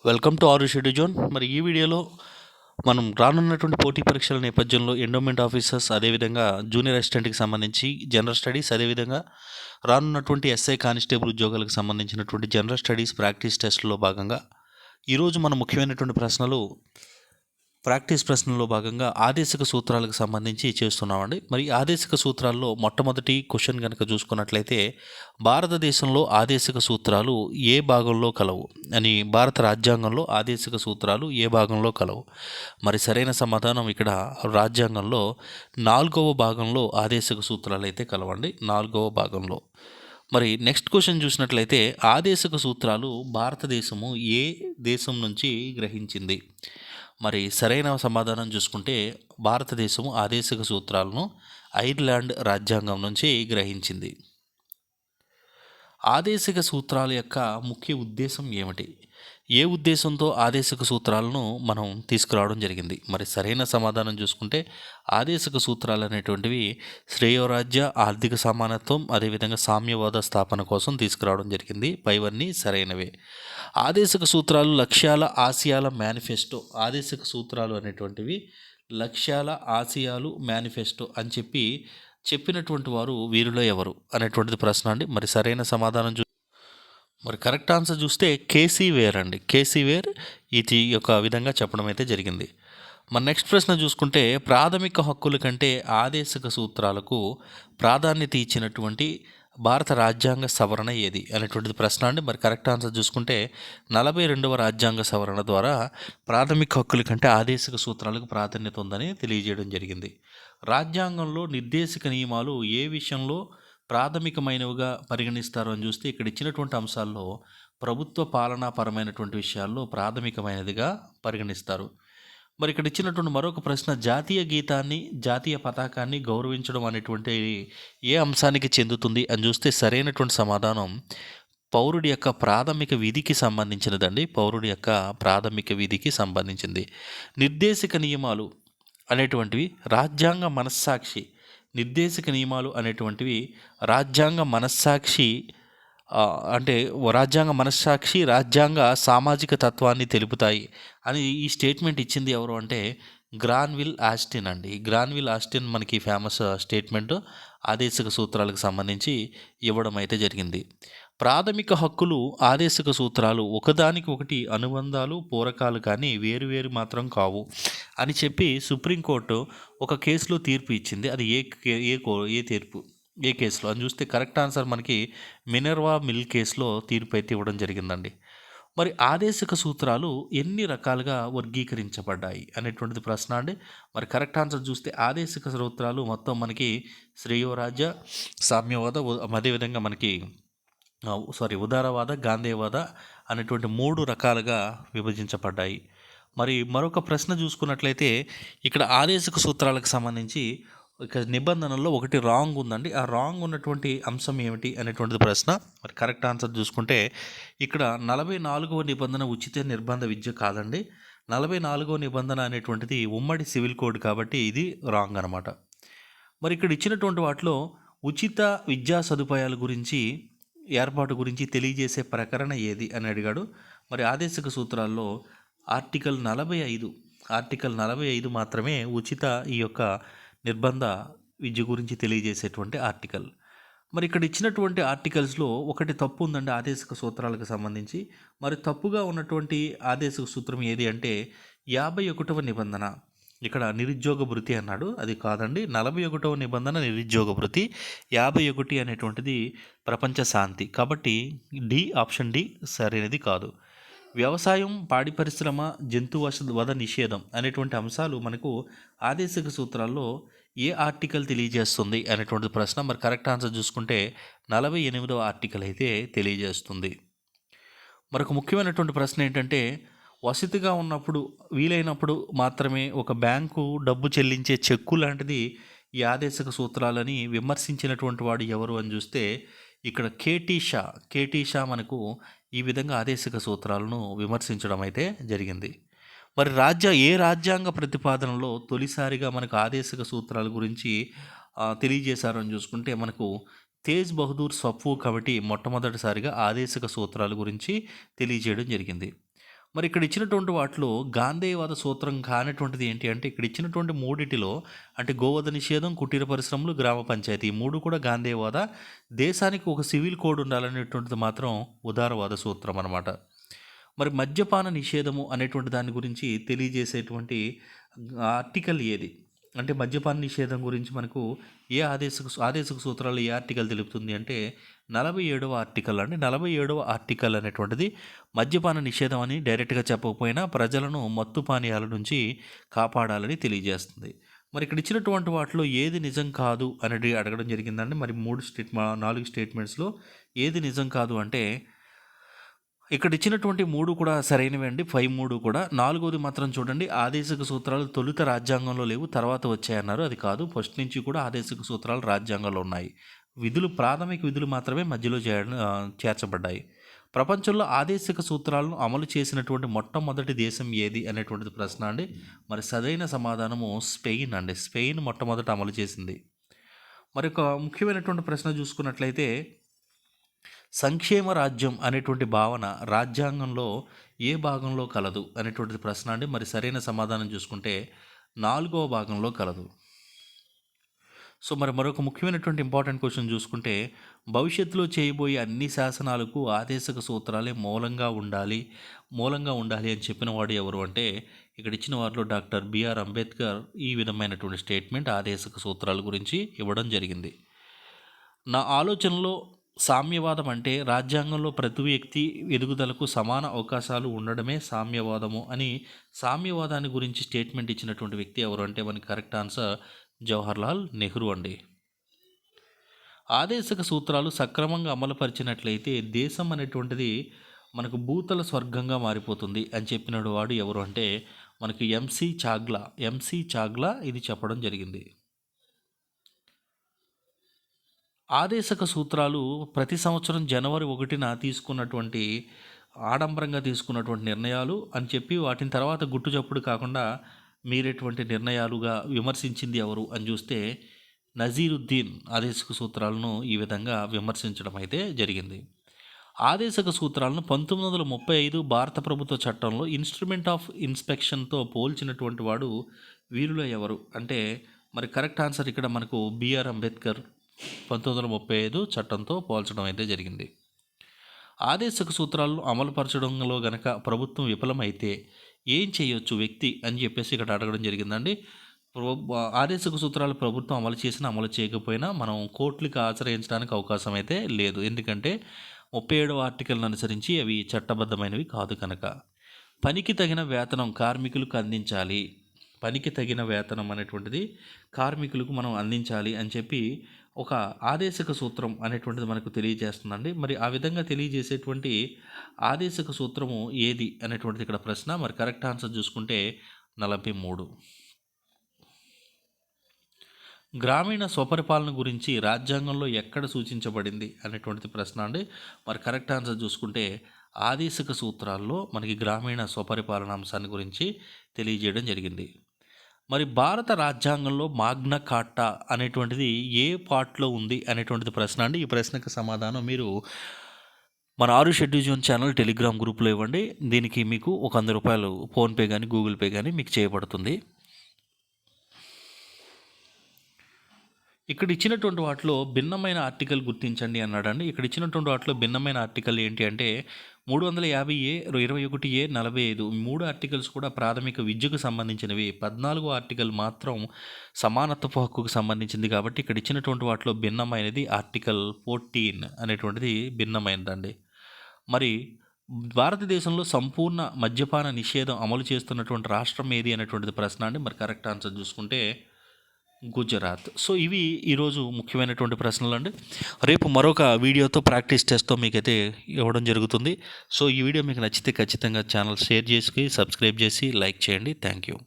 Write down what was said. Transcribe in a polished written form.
Welcome to ఆరు షెడ్యూ zone. మరి ఈ వీడియోలో మనం రానున్నటువంటి పోటీ పరీక్షల నేపథ్యంలో ఎండోమెంట్ ఆఫీసర్స్, అదేవిధంగా జూనియర్ అసిస్టెంట్కి సంబంధించి జనరల్ స్టడీస్, అదేవిధంగా రానున్నటువంటి ఎస్ఐ కానిస్టేబుల్ ఉద్యోగాలకు సంబంధించినటువంటి జనరల్ స్టడీస్ ప్రాక్టీస్ టెస్ట్లో భాగంగా ఈరోజు మన ముఖ్యమైనటువంటి ప్రాక్టీస్ ప్రశ్నల్లో భాగంగా ఆదేశిక సూత్రాలకు సంబంధించి చేస్తున్నామండి. మరి ఆదేశిక సూత్రాల్లో మొట్టమొదటి క్వశ్చన్ కనుక చూసుకున్నట్లయితే, భారతదేశంలో ఆదేశిక సూత్రాలు ఏ భాగంలో కలవు అని, భారత రాజ్యాంగంలో ఆదేశిక సూత్రాలు ఏ భాగంలో కలవు? మరి సరైన సమాధానం ఇక్కడ రాజ్యాంగంలో 4వ భాగంలో ఆదేశిక సూత్రాలు అయితే కలవండి, 4వ భాగంలో. మరి నెక్స్ట్ క్వశ్చన్ చూసినట్లయితే, ఆదేశిక సూత్రాలు భారతదేశము ఏ దేశం నుంచి గ్రహించింది? మరి సరైన సమాధానం చూసుకుంటే, భారతదేశము ఆదేశిక సూత్రాలను ఐర్లాండ్ రాజ్యాంగం నుంచి గ్రహించింది. ఆదేశిక సూత్రాల యొక్క ముఖ్య ఉద్దేశం ఏమిటి? ఏ ఉద్దేశంతో ఆదేశిక సూత్రాలను మనం తీసుకురావడం జరిగింది? మరి సరైన సమాధానం చూసుకుంటే, ఆదేశిక సూత్రాలు అనేటువంటివి శ్రేయోరాజ్య, ఆర్థిక సమానత్వం, అదేవిధంగా సామ్యవాద స్థాపన కోసం తీసుకురావడం జరిగింది. పైవన్నీ సరైనవే. ఆదేశిక సూత్రాలు లక్ష్యాల, ఆశయాల మేనిఫెస్టో. ఆదేశిక సూత్రాలు అనేటువంటివి లక్ష్యాల, ఆశయాలు, మేనిఫెస్టో అని చెప్పినటువంటి వారు వీరిలో ఎవరు అనేటువంటిది ప్రశ్న అండి. మరి సరైన సమాధానం మరి కరెక్ట్ ఆన్సర్ చూస్తే కేసీ వేర్ అండి. కేసీ వేర్ ఇది ఒక విధంగా చెప్పడం అయితే జరిగింది. మన నెక్స్ట్ ప్రశ్న చూసుకుంటే, ప్రాథమిక హక్కుల కంటే ఆదేశిక సూత్రాలకు ప్రాధాన్యత ఇచ్చినటువంటి భారత రాజ్యాంగ సవరణ ఏది అనేటువంటిది ప్రశ్న అండి. మరి కరెక్ట్ ఆన్సర్ చూసుకుంటే, 42వ రాజ్యాంగ సవరణ ద్వారా ప్రాథమిక హక్కుల కంటే ఆదేశిక సూత్రాలకు ప్రాధాన్యత ఉందని తెలియజేయడం జరిగింది. రాజ్యాంగంలో నిర్దేశక నియమాలు ఏ విషయంలో ప్రాథమికమైనవిగా పరిగణిస్తారు అని చూస్తే, ఇక్కడ ఇచ్చినటువంటి అంశాల్లో ప్రభుత్వ పాలనాపరమైనటువంటి విషయాల్లో ప్రాథమికమైనదిగా పరిగణిస్తారు. మరి ఇక్కడ ఇచ్చినటువంటి మరొక ప్రశ్న, జాతీయ గీతాన్ని, జాతీయ పతాకాన్ని గౌరవించడం అనేటువంటి ఏ అంశానికి చెందుతుంది అని చూస్తే, సరైనటువంటి సమాధానం పౌరుడి యొక్క ప్రాథమిక విధికి సంబంధించినదండి. పౌరుడి యొక్క ప్రాథమిక విధికి సంబంధించింది. నిర్దేశక నియమాలు అనేటువంటివి రాజ్యాంగ మనస్సాక్షి. నిర్దేశక నియమాలు అనేటువంటివి రాజ్యాంగ మనస్సాక్షి, అంటే రాజ్యాంగ మనస్సాక్షి, రాజ్యాంగ సామాజిక తత్వాన్ని తెలుపుతాయి అని ఈ స్టేట్మెంట్ ఇచ్చింది ఎవరు అంటే గ్రాన్విల్ ఆస్టిన్ అండి. గ్రాన్విల్ ఆస్టిన్ మనకి ఫేమస్ స్టేట్మెంట్ ఆదేశిక సూత్రాలకు సంబంధించి ఇవ్వడం అయితే జరిగింది. ప్రాథమిక హక్కులు, ఆదేశిక సూత్రాలు ఒకదానికి ఒకటి అనుబంధాలు, పూరకాలు కానీ వేరువేరు మాత్రం కావు అని చెప్పి సుప్రీంకోర్టు ఒక కేసులో తీర్పు ఇచ్చింది. అది ఏ కేసులో అని చూస్తే, కరెక్ట్ ఆన్సర్ మనకి మినర్వా మిల్ కేసులో తీర్పు అయితే ఇవ్వడం జరిగిందండి. మరి ఆదేశిక సూత్రాలు ఎన్ని రకాలుగా వర్గీకరించబడ్డాయి అనేటువంటిది ప్రశ్న అండి. మరి కరెక్ట్ ఆన్సర్ చూస్తే, ఆదేశిక సూత్రాలు మొత్తం మనకి శ్రేయోరాజ్య, సామ్యవాద, అదేవిధంగా మనకి ఉదారవాద, గాంధేయవాద అనేటువంటి 3 రకాలుగా విభజించబడ్డాయి. మరి మరొక ప్రశ్న చూసుకున్నట్లయితే, ఇక్కడ ఆదేశిక సూత్రాలకు సంబంధించి ఇక నిబంధనల్లో ఒకటి రాంగ్ ఉందండి. ఆ రాంగ్ ఉన్నటువంటి అంశం ఏమిటి అనేటువంటిది ప్రశ్న. మరి కరెక్ట్ ఆన్సర్ చూసుకుంటే, ఇక్కడ 44వ నిబంధన ఉచిత నిర్బంధ విద్య కాదండి. 44వ నిబంధన అనేటువంటిది ఉమ్మడి సివిల్ కోడ్ కాబట్టి ఇది రాంగ్ అనమాట. మరి ఇక్కడ ఇచ్చినటువంటి వాటిలో ఉచిత విద్యా సదుపాయాల గురించి, ఏర్పాటు గురించి తెలియజేసే ప్రకరణ ఏది అని అడిగాడు. మరి ఆదేశిక సూత్రాల్లో ఆర్టికల్ 45 మాత్రమే ఉచిత ఈ యొక్క నిర్బంధ విద్య గురించి తెలియజేసేటువంటి ఆర్టికల్. మరి ఇక్కడ ఇచ్చినటువంటి ఆర్టికల్స్లో ఒకటి తప్పు ఉందండి ఆదేశిక సూత్రాలకు సంబంధించి. మరి తప్పుగా ఉన్నటువంటి ఆదేశిక సూత్రం ఏది అంటే 51వ నిబంధన. ఇక్కడ నిరుద్యోగ భృతి అన్నాడు, అది కాదండి. 41వ నిబంధన నిరుద్యోగ భృతి, 51 అనేటువంటిది ప్రపంచ శాంతి. కాబట్టి ఆప్షన్ డి సరైనది కాదు. వ్యవసాయం, పాడి పరిశ్రమ, జంతు వధ నిషేధం అనేటువంటి అంశాలు మనకు ఆదేశిక సూత్రాల్లో ఏ ఆర్టికల్ తెలియజేస్తుంది అనేటువంటి ప్రశ్న. మరి కరెక్ట్ ఆన్సర్ చూసుకుంటే 48వ ఆర్టికల్ అయితే తెలియజేస్తుంది. మరొక ముఖ్యమైనటువంటి ప్రశ్న ఏంటంటే, వసతిగా ఉన్నప్పుడు వీలైనప్పుడు మాత్రమే ఒక బ్యాంకు డబ్బు చెల్లించే చెక్కు లాంటిది ఈ ఆదేశిక సూత్రాలని విమర్శించినటువంటి వాడు ఎవరు అని చూస్తే, ఇక్కడ కేటీ షా మనకు ఈ విధంగా ఆదేశిక సూత్రాలను విమర్శించడం అయితే జరిగింది. మరి ఏ రాజ్యాంగ ప్రతిపాదనలో తొలిసారిగా మనకు ఆదేశిక సూత్రాల గురించి తెలియజేశారని చూసుకుంటే, మనకు తేజ్ బహదూర్ సప్వు కమిటీ మొట్టమొదటిసారిగా ఆదేశిక సూత్రాల గురించి తెలియజేయడం జరిగింది. మరి ఇక్కడ ఇచ్చినటువంటి వాటిలో గాంధేయవాద సూత్రం కానటువంటిది ఏంటి అంటే ఇక్కడ ఇచ్చినటువంటి మూడిటిలో అంటే గోవధ నిషేధం, కుటీర పరిశ్రమలు, గ్రామ పంచాయతీ ఈ మూడు కూడా గాంధేయవాద. దేశానికి ఒక సివిల్ కోడ్ ఉండాలనేటువంటిది మాత్రం ఉదారవాద సూత్రం అన్నమాట. మరి మద్యపాన నిషేధము అనేటువంటి దాని గురించి తెలియజేసేటువంటి ఆర్టికల్ ఏది అంటే మద్యపాన నిషేధం గురించి మనకు ఏ ఆదేశక సూత్రాలు ఏ ఆర్టికల్ తెలుపుతుంది అంటే 47వ ఆర్టికల్ అండి. 47వ ఆర్టికల్ అనేటువంటిది మద్యపాన నిషేధం అని డైరెక్ట్గా చెప్పకపోయినా ప్రజలను మత్తు పానీయాల నుంచి కాపాడాలని తెలియజేస్తుంది. మరి ఇక్కడ ఇచ్చినటువంటి వాటిలో ఏది నిజం కాదు అనేది అడగడం జరిగిందండి. మరి 4 స్టేట్మెంట్స్లో ఏది నిజం కాదు అంటే ఇక్కడ ఇచ్చినటువంటి 3 కూడా సరైనవి అండి. 3 కూడా. 4వది మాత్రం చూడండి, ఆదేశక సూత్రాలు తొలుత రాజ్యాంగంలో లేవు, తర్వాత వచ్చాయన్నారు. అది కాదు. ఫస్ట్ నుంచి కూడా ఆదేశక సూత్రాలు రాజ్యాంగంలో ఉన్నాయి. ప్రాథమిక విధులు మాత్రమే మధ్యలో చేర్చబడ్డాయి. ప్రపంచంలో ఆదేశక సూత్రాలను అమలు చేసినటువంటి మొట్టమొదటి దేశం ఏది అనేటువంటిది ప్రశ్న అండి. మరి సరైన సమాధానము స్పెయిన్ అండి. స్పెయిన్ మొట్టమొదట అమలు చేసింది. మరి ఒక ముఖ్యమైనటువంటి ప్రశ్న చూసుకున్నట్లయితే సంక్షేమ రాజ్యం అనేటువంటి భావన రాజ్యాంగంలో ఏ భాగంలో కలదు అనేటువంటిది ప్రశ్న అండి. మరి సరైన సమాధానం చూసుకుంటే 4వ భాగంలో కలదు. సో మరి మరొక ముఖ్యమైనటువంటి ఇంపార్టెంట్ క్వశ్చన్ చూసుకుంటే భవిష్యత్తులో చేయబోయే అన్ని శాసనాలకు ఆదేశక సూత్రాలే మూలంగా ఉండాలి అని చెప్పిన వాడు ఎవరు అంటే ఇక్కడ ఇచ్చిన వారిలో డాక్టర్ బిఆర్ అంబేద్కర్ ఈ విధమైనటువంటి స్టేట్మెంట్ ఆదేశక సూత్రాల గురించి ఇవ్వడం జరిగింది. నా ఆలోచనలో సామ్యవాదం అంటే రాజ్యాంగంలో ప్రతి వ్యక్తి ఎదుగుదలకు సమాన అవకాశాలు ఉండడమే సామ్యవాదము అని సామ్యవాదాన్ని గురించి స్టేట్మెంట్ ఇచ్చినటువంటి వ్యక్తి ఎవరు అంటే మనకి కరెక్ట్ ఆన్సర్ జవహర్లాల్ నెహ్రూ అండి. ఆదేశక సూత్రాలు సక్రమంగా అమలుపరిచినట్లయితే దేశం అనేటువంటిది మనకు భూతల స్వర్గంగా మారిపోతుంది అని చెప్పిన వాడు ఎవరు అంటే మనకి ఎంసీ చాగ్లా ఇది చెప్పడం జరిగింది. ఆదేశక సూత్రాలు ప్రతి సంవత్సరం జనవరి 1న ఆడంబరంగా తీసుకున్నటువంటి నిర్ణయాలు అని చెప్పి వాటిని తర్వాత గుట్టుచప్పుడు కాకుండా మీరేటువంటి నిర్ణయాలుగా విమర్శించింది ఎవరు అని చూస్తే నజీరుద్దీన్ ఆదేశక సూత్రాలను ఈ విధంగా విమర్శించడం అయితే జరిగింది. ఆదేశక సూత్రాలను 1935 భారత ప్రభుత్వ చట్టంలో ఇన్స్ట్రుమెంట్ ఆఫ్ ఇన్స్పెక్షన్తో పోల్చినటువంటి వాడు వీరులో ఎవరు అంటే మరి కరెక్ట్ ఆన్సర్ ఇక్కడ మనకు బిఆర్ అంబేద్కర్ 1935 చట్టంతో పోల్చడం అయితే జరిగింది. ఆదేశక సూత్రాలను అమలుపరచడంలో గనక ప్రభుత్వం విఫలమైతే ఏం చేయొచ్చు వ్యక్తి అని చెప్పేసి ఇక్కడ అడగడం జరిగిందండి. ఆదేశక సూత్రాలు ప్రభుత్వం అమలు చేసినా అమలు చేయకపోయినా మనం కోర్టులకు ఆశ్రయించడానికి అవకాశం అయితే లేదు. ఎందుకంటే 37వ ఆర్టికల్ని అనుసరించి అవి చట్టబద్ధమైనవి కాదు కనుక. పనికి తగిన వేతనం కార్మికులకు అందించాలి. పనికి తగిన వేతనం అనేటువంటిది కార్మికులకు మనం అందించాలి అని చెప్పి ఒక ఆదేశక సూత్రం అనేటువంటిది మనకు తెలియజేస్తుందండి. మరి ఆ విధంగా తెలియజేసేటువంటి ఆదేశక సూత్రము ఏది అనేటువంటిది ఇక్కడ ప్రశ్న. మరి కరెక్ట్ ఆన్సర్ చూసుకుంటే 43. గ్రామీణ స్వపరిపాలన గురించి రాజ్యాంగంలో ఎక్కడ సూచించబడింది అనేటువంటిది ప్రశ్న అండి. మరి కరెక్ట్ ఆన్సర్ చూసుకుంటే ఆదేశక సూత్రాల్లో మనకి గ్రామీణ స్వపరిపాలన అంశాన్ని గురించి తెలియజేయడం జరిగింది. మరి భారత రాజ్యాంగంలో మాగ్నా కార్టా అనేటువంటిది ఏ పార్ట్లో ఉంది అనేటువంటిది ప్రశ్న అండి. ఈ ప్రశ్నకు సమాధానం మీరు మన 6 షెడ్యూల్ జోన్ ఛానల్ టెలిగ్రామ్ గ్రూప్లో ఇవ్వండి. దీనికి మీకు ఒక 100 రూపాయలు ఫోన్పే కానీ గూగుల్ పే కానీ మీకు చేయబడుతుంది. ఇక్కడ ఇచ్చినటువంటి వాటిలో భిన్నమైన ఆర్టికల్ గుర్తించండి అన్నాడండి. ఇక్కడ ఇచ్చినటువంటి వాటిలో భిన్నమైన ఆర్టికల్ ఏంటి అంటే 350A, 21A, 45 3 ఆర్టికల్స్ కూడా ప్రాథమిక విద్యకు సంబంధించినవి. 14వ ఆర్టికల్ మాత్రం సమానత్వపు హక్కుకు సంబంధించింది. కాబట్టి ఇక్కడ ఇచ్చినటువంటి వాటిలో భిన్నమైనది ఆర్టికల్ 14 అనేటువంటిది భిన్నమైనదండి. మరి భారతదేశంలో సంపూర్ణ మద్యపాన నిషేధం అమలు చేస్తున్నటువంటి రాష్ట్రం ఏది అనేటువంటిది ప్రశ్న అండి. మరి కరెక్ట్ ఆన్సర్ చూసుకుంటే గుజరాత్. సో ఇవి ఈరోజు ముఖ్యమైనటువంటి ప్రశ్నలు అండి. రేపు మరొక వీడియోతో ప్రాక్టీస్ టెస్ట్తో మీకైతే ఇవ్వడం జరుగుతుంది. సో ఈ వీడియో మీకు నచ్చితే ఖచ్చితంగా ఛానల్ షేర్ చేసి సబ్స్క్రైబ్ చేసి లైక్ చేయండి. Thank you.